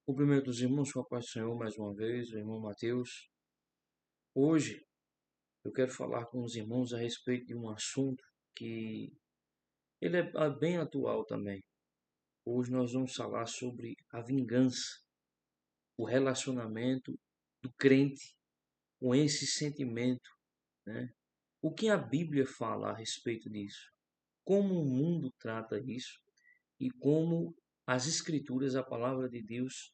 Cumprimento os irmãos com a paz do Senhor mais uma vez, o irmão Mateus. Hoje eu quero falar com os irmãos a respeito de um assunto que ele é bem atual também. Hoje nós vamos falar sobre a vingança, o relacionamento do crente com esse sentimento, né? O que a Bíblia fala a respeito disso? Como o mundo trata isso e como as Escrituras, a palavra de Deus,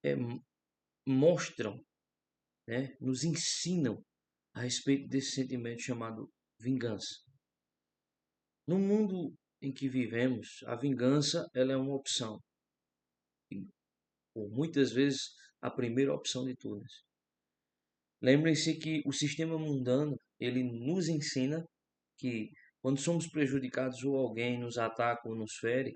é, mostram, né? Nos ensinam a respeito desse sentimento chamado vingança. No mundo em que vivemos, a vingança ela é uma opção, e por muitas vezes a primeira opção de todas. Lembrem-se que o sistema mundano ele nos ensina que quando somos prejudicados ou alguém nos ataca ou nos fere,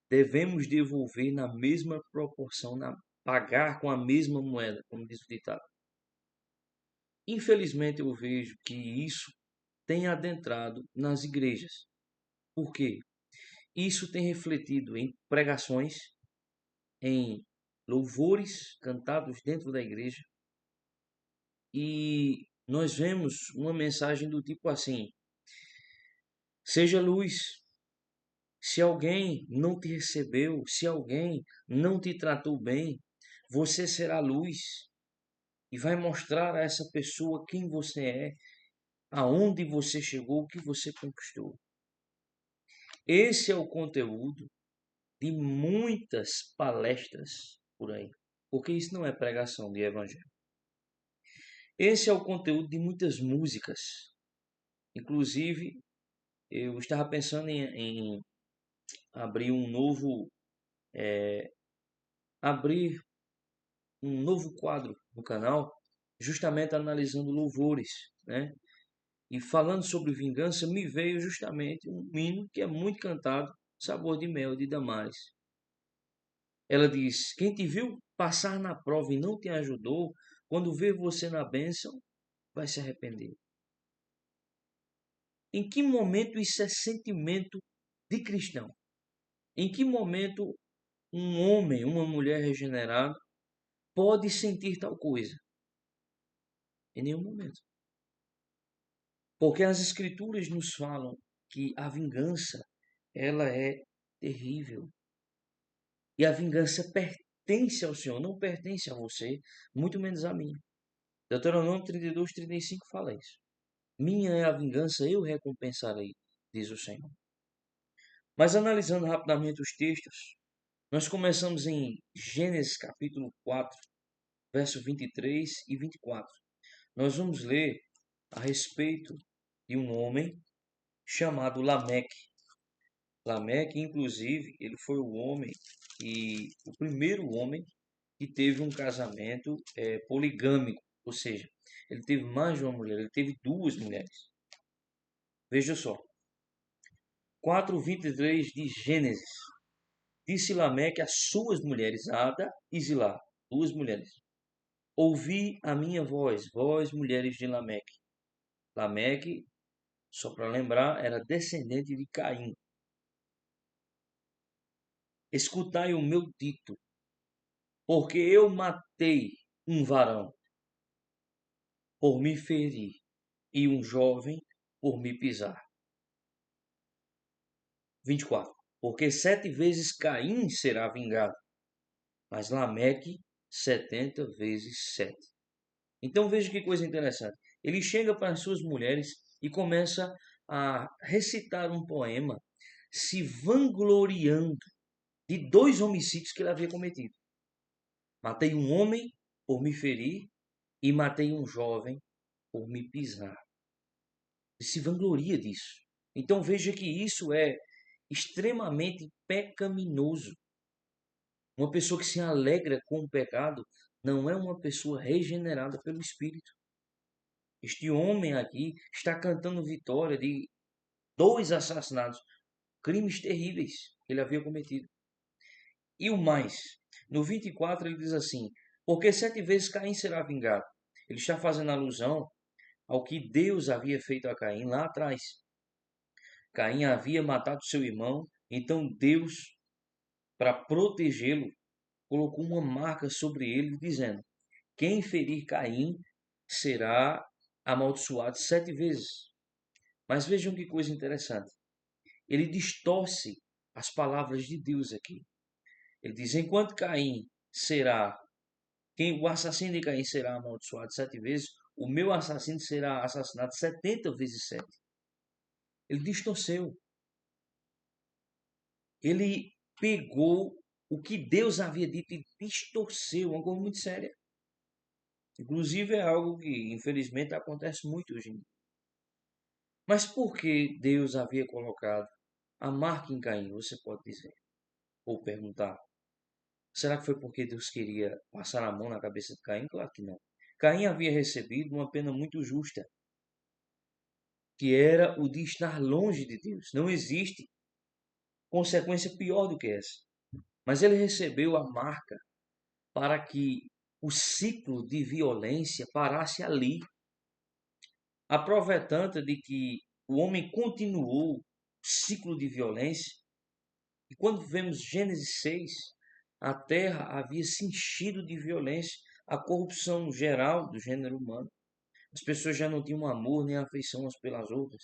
devemos devolver na mesma proporção, pagar com a mesma moeda, como diz o ditado. Infelizmente eu vejo que isso tem adentrado nas igrejas. Por quê? Isso tem refletido em pregações, em louvores cantados dentro da igreja, e nós vemos uma mensagem do tipo assim: seja luz. Se alguém não te recebeu, se alguém não te tratou bem, você será luz e vai mostrar a essa pessoa quem você é, aonde você chegou, o que você conquistou. Esse é o conteúdo de muitas palestras por aí, porque isso não é pregação de evangelho. Esse é o conteúdo de muitas músicas. Inclusive, eu estava pensando em abrir um novo, abrir um novo quadro no canal, justamente analisando louvores, né? E falando sobre vingança, me veio justamente um hino que é muito cantado, Sabor de Mel, de Damares. Ela diz: quem te viu passar na prova e não te ajudou, quando vê você na bênção, vai se arrepender. Em que momento isso é sentimento de cristão? Em que momento um homem, uma mulher regenerada pode sentir tal coisa? Em nenhum momento. Porque as escrituras nos falam que a vingança, ela é terrível. E a vingança pertence ao Senhor, não pertence a você, muito menos a mim. Deuteronômio 32, 35 fala isso. Minha é a vingança, eu recompensarei, diz o Senhor. Mas analisando rapidamente os textos, nós começamos em Gênesis capítulo 4, verso 23 e 24. Nós vamos ler a respeito de um homem chamado Lameque. Lameque, inclusive, ele foi o primeiro homem que teve um casamento poligâmico, ou seja, ele teve mais de uma mulher, ele teve duas mulheres. Veja só, 4:23 de Gênesis. Disse Lameque às suas mulheres, Ada e Zilá, duas mulheres: ouvi a minha voz, vós mulheres de Lameque. Lameque, só para lembrar, era descendente de Caim. Escutai o meu dito, porque eu matei um varão por me ferir e um jovem por me pisar. 24. Porque 7 vezes Caim será vingado, mas Lameque 70 vezes 7. Então veja que coisa interessante. Ele chega para as suas mulheres e começa a recitar um poema se vangloriando de dois homicídios que ele havia cometido. Matei um homem por me ferir e matei um jovem por me pisar. Ele se vangloria disso. Então veja que isso é extremamente pecaminoso. Uma pessoa que se alegra com o pecado não é uma pessoa regenerada pelo Espírito. Este homem aqui está cantando vitória de dois assassinatos, crimes terríveis que ele havia cometido. E o mais, no 24 ele diz assim: porque 7 vezes Caim será vingado. Ele está fazendo alusão ao que Deus havia feito a Caim lá atrás. Caim havia matado seu irmão, então Deus, para protegê-lo, colocou uma marca sobre ele, dizendo: quem ferir Caim será amaldiçoado 7 vezes. Mas vejam que coisa interessante. Ele distorce as palavras de Deus aqui. Ele diz: enquanto o assassino de Caim será amaldiçoado 7 vezes, o meu assassino será assassinado 70 vezes 7. Ele distorceu. Ele pegou o que Deus havia dito e distorceu, uma coisa muito séria. Inclusive é algo que, infelizmente, acontece muito hoje em dia. Mas por que Deus havia colocado a marca em Caim? Você pode dizer, ou perguntar. Será que foi porque Deus queria passar a mão na cabeça de Caim? Claro que não. Caim havia recebido uma pena muito justa, que era o de estar longe de Deus. Não existe consequência pior do que essa. Mas ele recebeu a marca para que o ciclo de violência parasse ali. A prova é tanta de que o homem continuou o ciclo de violência. E quando vemos Gênesis 6, a terra havia se enchido de violência, a corrupção geral do gênero humano. As pessoas já não tinham amor nem afeição umas pelas outras.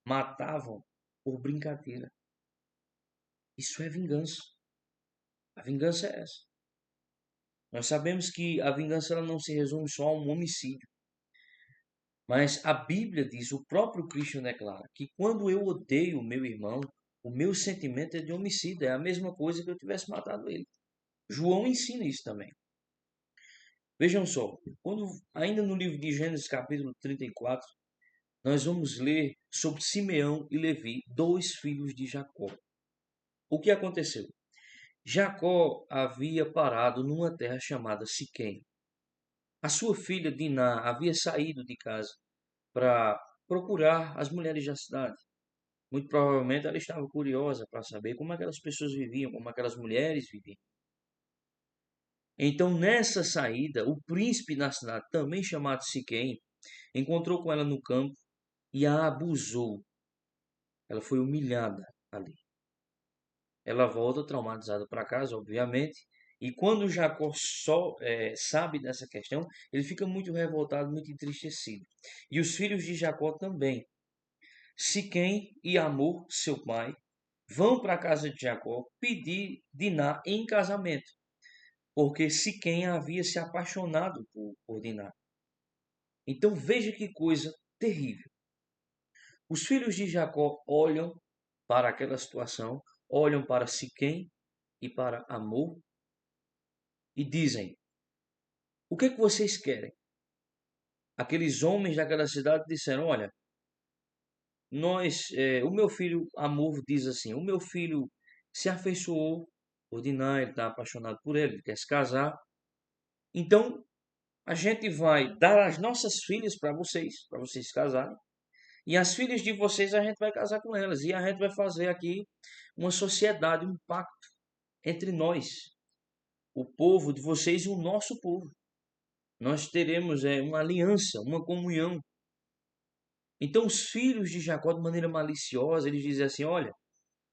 Matavam por brincadeira. Isso é vingança. A vingança é essa. Nós sabemos que a vingança ela não se resume só a um homicídio. Mas a Bíblia diz, o próprio Cristo declara, que quando eu odeio o meu irmão, o meu sentimento é de homicídio. É a mesma coisa que eu tivesse matado ele. João ensina isso também. Vejam só, ainda no livro de Gênesis capítulo 34, nós vamos ler sobre Simeão e Levi, 2 filhos de Jacó. O que aconteceu? Jacó havia parado numa terra chamada Siquém. A sua filha Diná havia saído de casa para procurar as mulheres da cidade. Muito provavelmente ela estava curiosa para saber como aquelas pessoas viviam, como aquelas mulheres viviam. Então, nessa saída, o príncipe da cidade, também chamado Siquém, encontrou com ela no campo e a abusou. Ela foi humilhada ali. Ela volta traumatizada para casa, obviamente. E quando Jacó sabe dessa questão, ele fica muito revoltado, muito entristecido. E os filhos de Jacó também. Siquém e Amor, seu pai, vão para a casa de Jacó pedir Diná em casamento, porque Siquém havia se apaixonado por Diná. Então veja que coisa terrível. Os filhos de Jacó olham para aquela situação, olham para Siquém e para Amor e dizem: o que é que vocês querem? Aqueles homens daquela cidade disseram: olha, o meu filho Amor diz assim: o meu filho se afeiçoou por Diná, ele está apaixonado por ele quer se casar. Então a gente vai dar as nossas filhas para vocês casarem. E as filhas de vocês a gente vai casar com elas. E a gente vai fazer aqui uma sociedade, um pacto entre nós, o povo de vocês e o nosso povo. Nós teremos uma aliança, uma comunhão. Então os filhos de Jacó, de maneira maliciosa, eles dizem assim: olha,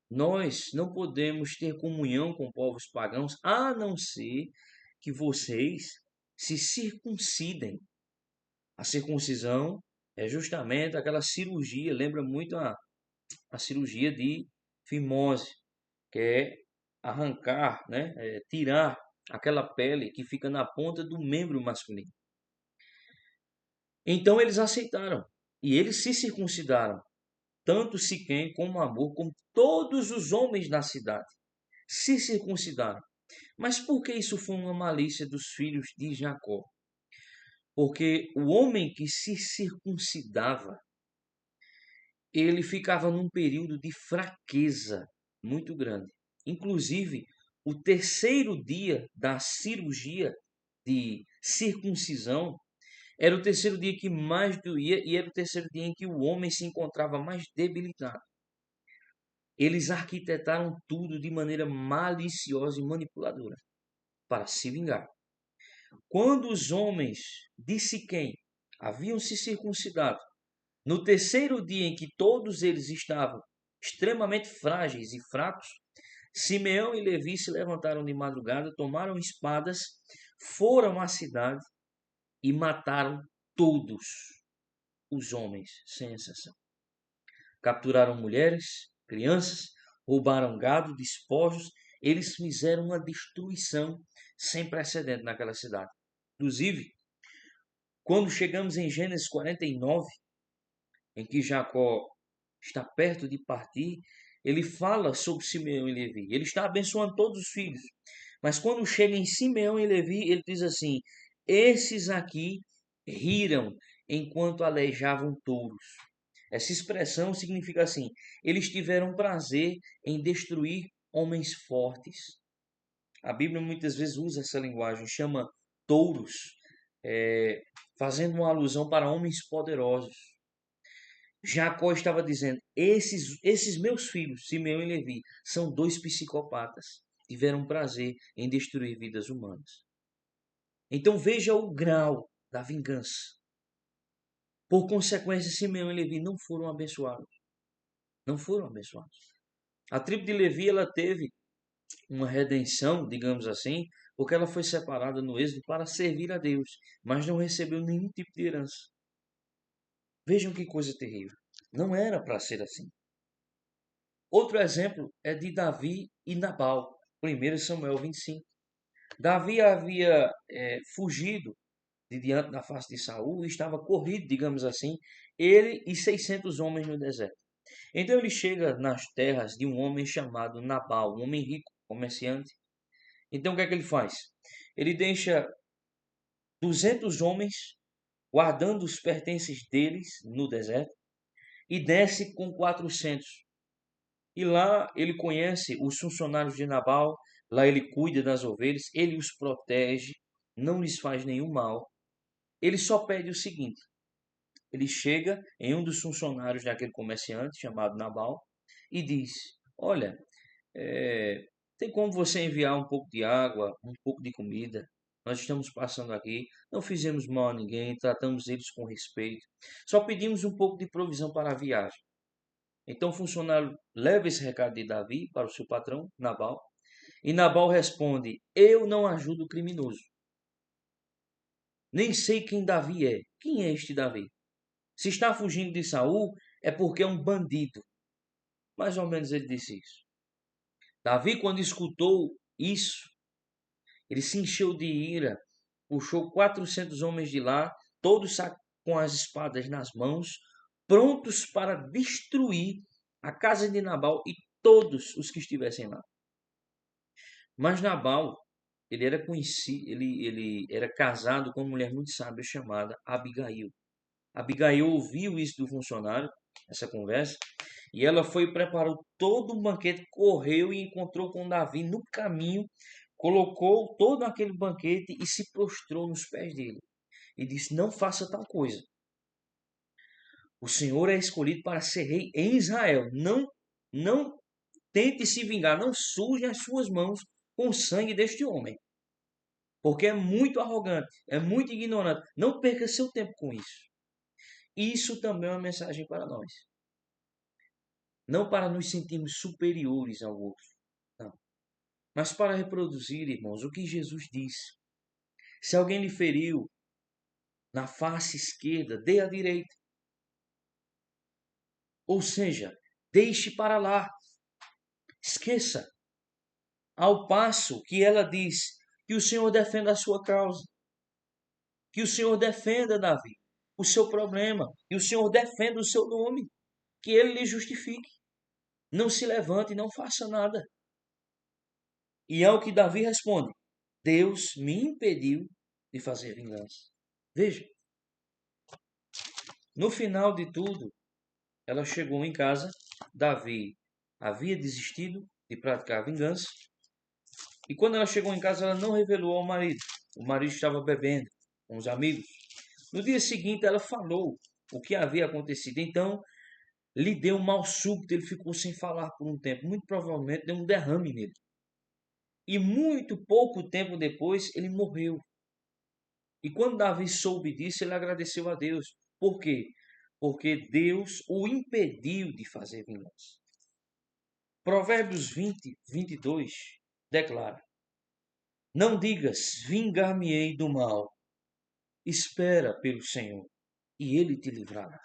nós não podemos ter comunhão com povos pagãos, a não ser que vocês se circuncidem. A circuncisão é justamente aquela cirurgia, lembra muito a cirurgia de fimose, que é arrancar, né, tirar aquela pele que fica na ponta do membro masculino. Então eles aceitaram e eles se circuncidaram, tanto Siquém como Amor, como todos os homens da cidade se circuncidaram. Mas por que isso foi uma malícia dos filhos de Jacó? Porque o homem que se circuncidava, ele ficava num período de fraqueza muito grande. Inclusive, o terceiro dia da cirurgia de circuncisão era o terceiro dia que mais doía e era o terceiro dia em que o homem se encontrava mais debilitado. Eles arquitetaram tudo de maneira maliciosa e manipuladora para se vingar. Quando os homens de Siquém haviam se circuncidado, no terceiro dia em que todos eles estavam extremamente frágeis e fracos, Simeão e Levi se levantaram de madrugada, tomaram espadas, foram à cidade e mataram todos os homens, sem exceção. Capturaram mulheres, crianças, roubaram gado, despojos. Eles fizeram uma destruição sem precedente naquela cidade. Inclusive, quando chegamos em Gênesis 49, em que Jacó está perto de partir, ele fala sobre Simeão e Levi. Ele está abençoando todos os filhos. Mas quando chega em Simeão e Levi, ele diz assim: esses aqui riram enquanto aleijavam touros. Essa expressão significa assim: eles tiveram prazer em destruir homens fortes. A Bíblia muitas vezes usa essa linguagem, chama touros, fazendo uma alusão para homens poderosos. Jacó estava dizendo: esses meus filhos, Simeão e Levi, são dois psicopatas. Tiveram prazer em destruir vidas humanas. Então veja o grau da vingança. Por consequência, Simeão e Levi não foram abençoados. Não foram abençoados. A tribo de Levi, ela teve uma redenção, digamos assim, porque ela foi separada no êxodo para servir a Deus, mas não recebeu nenhum tipo de herança. Vejam que coisa terrível. Não era para ser assim. Outro exemplo é de Davi e Nabal, 1 Samuel 25. Davi havia fugido de diante da face de Saul e estava corrido, digamos assim, ele e 600 homens no deserto. Então ele chega nas terras de um homem chamado Nabal, um homem rico, comerciante. Então o que é que ele faz? Ele deixa 200 homens guardando os pertences deles no deserto e desce com 400. E lá ele conhece os funcionários de Nabal, lá ele cuida das ovelhas, ele os protege, não lhes faz nenhum mal. Ele só pede o seguinte: ele chega em um dos funcionários daquele comerciante chamado Nabal e diz: olha, tem como você enviar um pouco de água, um pouco de comida? Nós estamos passando aqui, não fizemos mal a ninguém, tratamos eles com respeito, só pedimos um pouco de provisão para a viagem. Então o funcionário leva esse recado de Davi para o seu patrão, Nabal, e Nabal responde: eu não ajudo o criminoso. Nem sei quem Davi é. Quem é este Davi? Se está fugindo de Saul, é porque é um bandido. Mais ou menos ele disse isso. Davi, quando escutou isso, ele se encheu de ira, puxou 400 homens de lá, todos com as espadas nas mãos, prontos para destruir a casa de Nabal e todos os que estivessem lá. Mas Nabal, ele era conhecido, ele era casado com uma mulher muito sábia chamada Abigail. Abigail ouviu isso do funcionário, essa conversa, e ela foi e preparou todo o banquete, correu e encontrou com Davi no caminho, colocou todo aquele banquete e se prostrou nos pés dele. E disse: não faça tal coisa. O Senhor é escolhido para ser rei em Israel. Não tente se vingar, não suje as suas mãos com o sangue deste homem. Porque é muito arrogante, é muito ignorante. Não perca seu tempo com isso. Isso também é uma mensagem para nós. Não para nos sentirmos superiores ao outro, não. Mas para reproduzir, irmãos, o que Jesus disse. Se alguém lhe feriu na face esquerda, dê à direita. Ou seja, deixe para lá. Esqueça. Ao passo que ela diz que o Senhor defenda a sua causa. Que o Senhor defenda, Davi, o seu problema. E o Senhor defenda o seu nome. Que ele lhe justifique. Não se levante e não faça nada. E é o que Davi responde: Deus me impediu de fazer vingança. Veja, no final de tudo, ela chegou em casa, Davi havia desistido de praticar vingança, e quando ela chegou em casa, ela não revelou ao marido. O marido estava bebendo com os amigos. No dia seguinte, ela falou o que havia acontecido. Então, lhe deu um mal súbito, ele ficou sem falar por um tempo. Muito provavelmente deu um derrame nele. E muito pouco tempo depois, ele morreu. E quando Davi soube disso, ele agradeceu a Deus. Por quê? Porque Deus o impediu de fazer vingança. Provérbios 20, 22 declara: Não digas, vingar-me-ei do mal. Espera pelo Senhor, e Ele te livrará.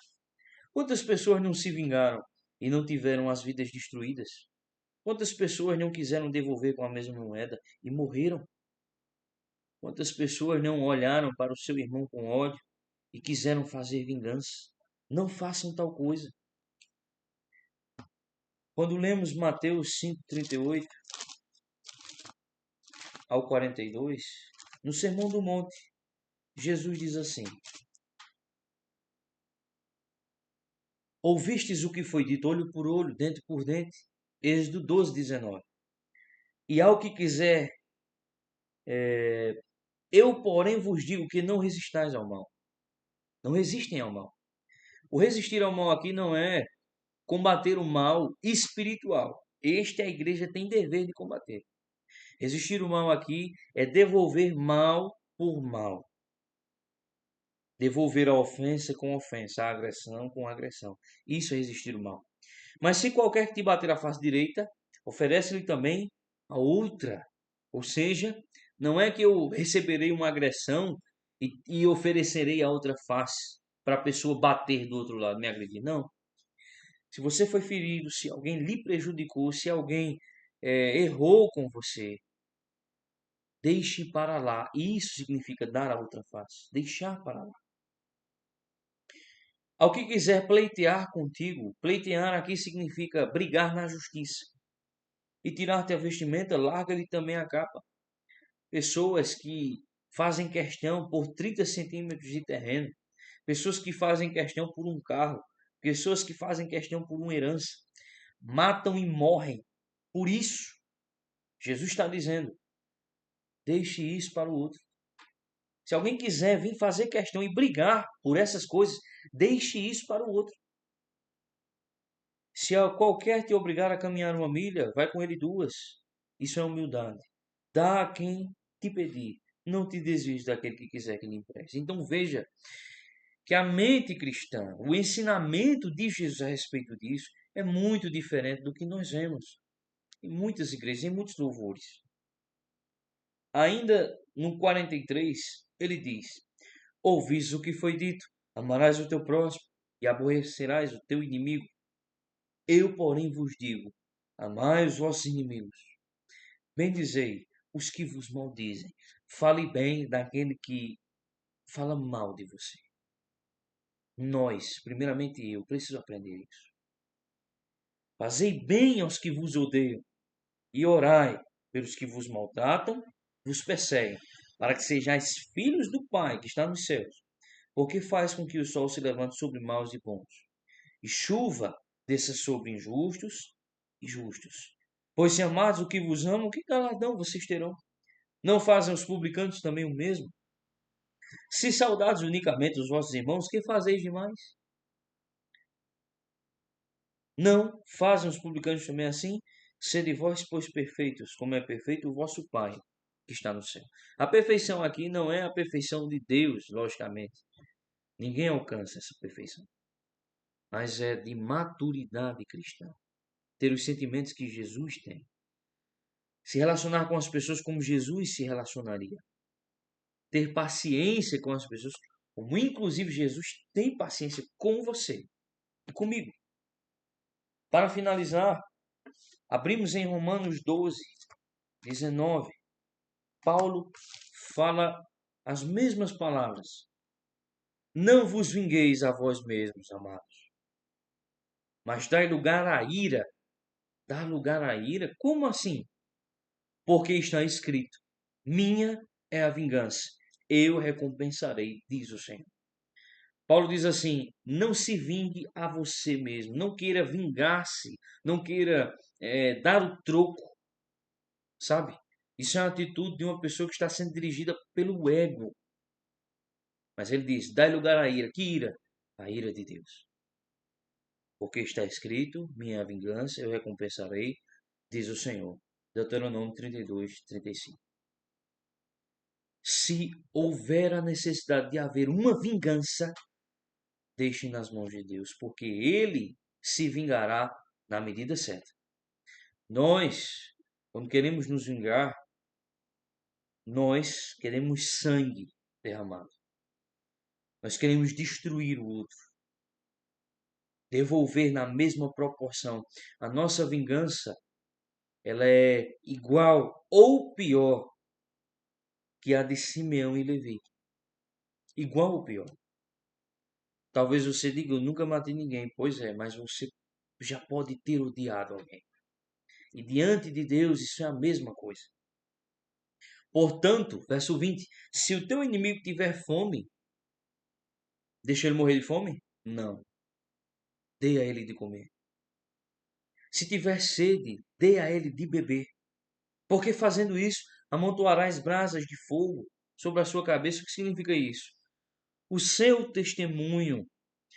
Quantas pessoas não se vingaram e não tiveram as vidas destruídas? Quantas pessoas não quiseram devolver com a mesma moeda e morreram? Quantas pessoas não olharam para o seu irmão com ódio e quiseram fazer vingança? Não façam tal coisa. Quando lemos Mateus 5:38 ao 42, no Sermão do Monte, Jesus diz assim: Ouvistes o que foi dito, olho por olho, dente por dente. Êxodo 12:19. E ao que quiser, eu, porém, vos digo que não resistais ao mal. Não resistem ao mal. O resistir ao mal aqui não é combater o mal espiritual. Este a igreja tem dever de combater. Resistir o mal aqui é devolver mal por mal. Devolver a ofensa com ofensa, a agressão com agressão. Isso é resistir o mal. Mas se qualquer que te bater a face direita, oferece-lhe também a outra. Ou seja, não é que eu receberei uma agressão e oferecerei a outra face para a pessoa bater do outro lado, me agredir. Não. Se você foi ferido, se alguém lhe prejudicou, se alguém errou com você, deixe para lá. Isso significa dar a outra face. Deixar para lá. Ao que quiser pleitear contigo, pleitear aqui significa brigar na justiça. E tirar-te a vestimenta, larga-lhe também a capa. Pessoas que fazem questão por 30 centímetros de terreno, pessoas que fazem questão por um carro, pessoas que fazem questão por uma herança, matam e morrem. Por isso, Jesus está dizendo, deixe isso para o outro. Se alguém quiser vir fazer questão e brigar por essas coisas, deixe isso para o outro. Se qualquer te obrigar a caminhar uma milha, vai com ele duas. Isso é humildade. Dá a quem te pedir. Não te desvies daquele que quiser que lhe empreste. Então veja que a mente cristã, o ensinamento de Jesus a respeito disso, é muito diferente do que nós vemos em muitas igrejas, em muitos louvores. Ainda no 43, ele diz: Ouvis o que foi dito, amarás o teu próximo e aborrecerás o teu inimigo. Eu, porém, vos digo, amai os vossos inimigos. Bendizei os que vos maldizem. Fale bem daquele que fala mal de você. Nós, primeiramente eu, preciso aprender isso. Fazei bem aos que vos odeiam e orai pelos que vos maltratam, vos perseguem, para que sejais filhos do Pai que está nos céus, porque faz com que o sol se levante sobre maus e bons, e chuva desça sobre injustos e justos. Pois se amados o que vos amam, que galardão vocês terão? Não fazem os publicanos também o mesmo? Se saudados unicamente os vossos irmãos, que fazeis demais? Não fazem os publicanos também assim? Sede vós, pois, perfeitos, como é perfeito o vosso Pai que está no céu. A perfeição aqui não é a perfeição de Deus, logicamente. Ninguém alcança essa perfeição. Mas é de maturidade cristã. Ter os sentimentos que Jesus tem. Se relacionar com as pessoas como Jesus se relacionaria. Ter paciência com as pessoas, como inclusive Jesus tem paciência com você e comigo. Para finalizar, abrimos em Romanos 12, 19. Paulo fala as mesmas palavras. Não vos vingueis a vós mesmos, amados, mas dai lugar à ira. Dar lugar à ira? Como assim? Porque está escrito: minha é a vingança, eu recompensarei, diz o Senhor. Paulo diz assim: não se vingue a você mesmo, não queira vingar-se, não queira dar o troco, sabe? Isso é uma atitude de uma pessoa que está sendo dirigida pelo ego. Mas ele diz: dá lugar à ira. Que ira? A ira de Deus. Porque está escrito: minha vingança eu recompensarei, diz o Senhor. Deuteronômio 32, 35. Se houver a necessidade de haver uma vingança, deixe nas mãos de Deus, porque Ele se vingará na medida certa. Nós, quando queremos nos vingar, nós queremos sangue derramado. Nós queremos destruir o outro, devolver na mesma proporção. A nossa vingança, ela é igual ou pior que a de Simeão e Levi. Igual ou pior. Talvez você diga, eu nunca matei ninguém. Pois é, mas você já pode ter odiado alguém. E diante de Deus, isso é a mesma coisa. Portanto, verso 20: se o teu inimigo tiver fome, deixa ele morrer de fome? Não. Dê a ele de comer. Se tiver sede, dê a ele de beber. Porque fazendo isso, amontoarás brasas de fogo sobre a sua cabeça. O que significa isso? O seu testemunho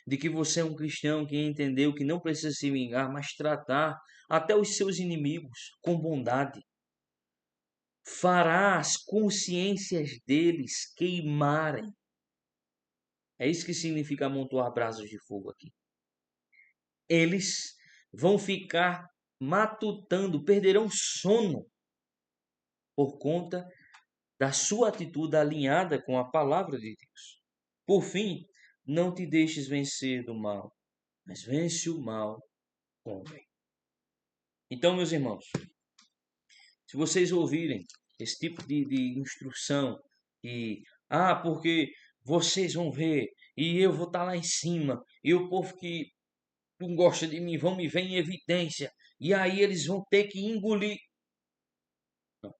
de que você é um cristão que entendeu que não precisa se vingar, mas tratar até os seus inimigos com bondade, fará as consciências deles queimarem. É isso que significa amontoar brasas de fogo aqui. Eles vão ficar matutando, perderão sono por conta da sua atitude alinhada com a palavra de Deus. Por fim, não te deixes vencer do mal, mas vence o mal com o bem. Então, meus irmãos, se vocês ouvirem esse tipo de instrução, e porque vocês vão ver, e eu vou estar lá em cima, e o povo que não gosta de mim vão me ver em evidência, e aí eles vão ter que engolir. Não.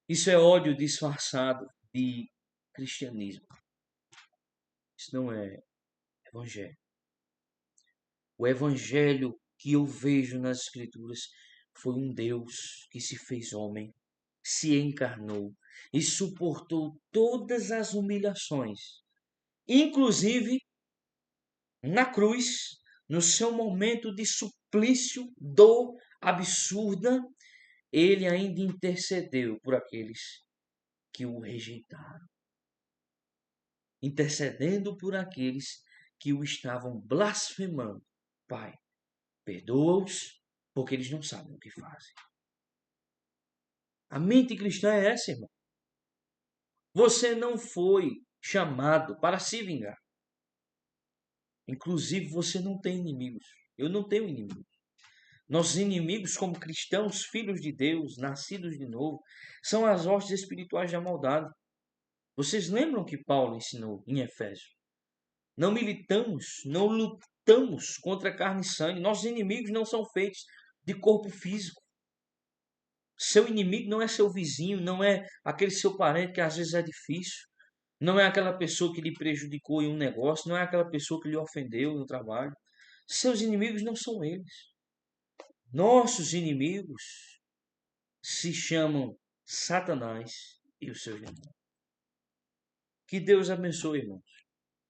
Isso é ódio disfarçado de cristianismo. Isso não é evangelho. O evangelho que eu vejo nas Escrituras foi um Deus que se fez homem, se encarnou e suportou todas as humilhações, inclusive na cruz, no seu momento de suplício, dor absurda, ele ainda intercedeu por aqueles que o rejeitaram, intercedendo por aqueles que o estavam blasfemando. Pai, perdoa-os, porque eles não sabem o que fazem. A mente cristã é essa, irmão. Você não foi chamado para se vingar. Inclusive, você não tem inimigos. Eu não tenho inimigos. Nossos inimigos, como cristãos, filhos de Deus, nascidos de novo, são as hostes espirituais da maldade. Vocês lembram que Paulo ensinou em Efésios? Não militamos, não lutamos contra carne e sangue. Nossos inimigos não são feitos de corpo físico. Seu inimigo não é seu vizinho, não é aquele seu parente que às vezes é difícil. Não é aquela pessoa que lhe prejudicou em um negócio, não é aquela pessoa que lhe ofendeu no trabalho. Seus inimigos não são eles. Nossos inimigos se chamam Satanás e os seus demônios. Que Deus abençoe, irmãos.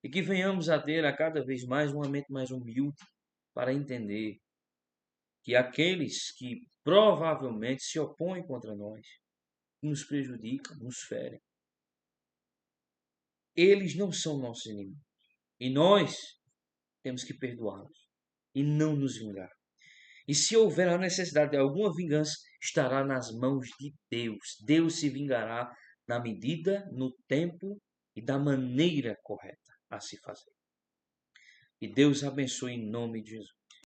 E que venhamos a ter a cada vez mais uma mente mais humilde para entender que aqueles que provavelmente se opõem contra nós, nos prejudicam, nos ferem, eles não são nossos inimigos. E nós temos que perdoá-los e não nos vingar. E se houver a necessidade de alguma vingança, estará nas mãos de Deus. Deus se vingará na medida, no tempo e da maneira correta a se fazer. E Deus abençoe em nome de Jesus.